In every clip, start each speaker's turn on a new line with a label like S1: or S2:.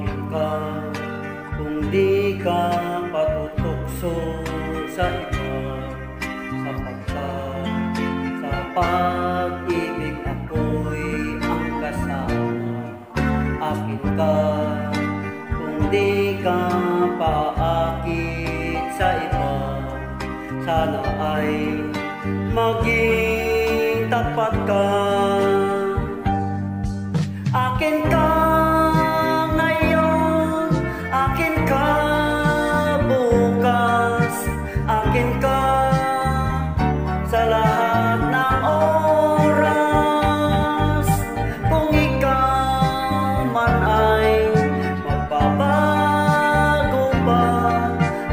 S1: akin ka kung di ka patutukso sa iba, sapagkat sa pag-ibig ako'y ang kasama. Akin ka kung di ka paakit sa iba, sana ay maging tapat ka. Akin ka ngayon, akin ka bukas, akin ka sa lahat ng oras. Kung ikaw man ay magbabago pa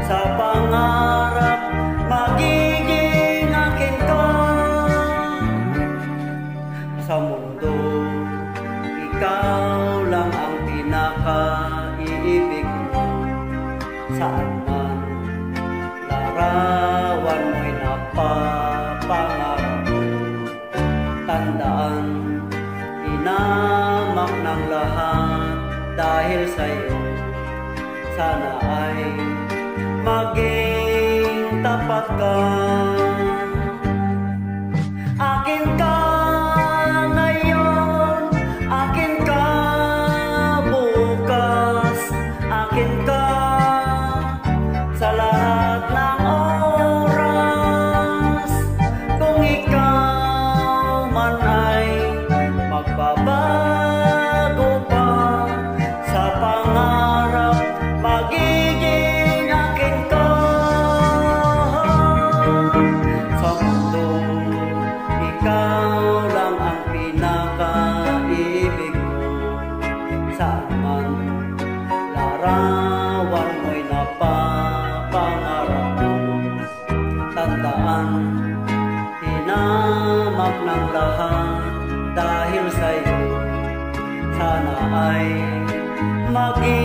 S1: sa pangarap, magiging akin ka. Sa mundo, ikaw lang ang pinaka-iibig ko. Saan man larawan mo'y napapangarap ko. Tandaan, inamak ng lahat dahil sa'yo. Sana ay maging tapat ka. Akin ka ngayon, akin ka bukas, akin ka sa lahat ng oras. Kung ikaw man ay magbabago pa sa pangarap, magiging akin ka. Sa mundo, ikaw lang ang pinaka-ibig ko. Saan man larawan mo'y napapangarap ko. Tandaan, tinamak ng lahat dahil sa'yo. Sana ay maging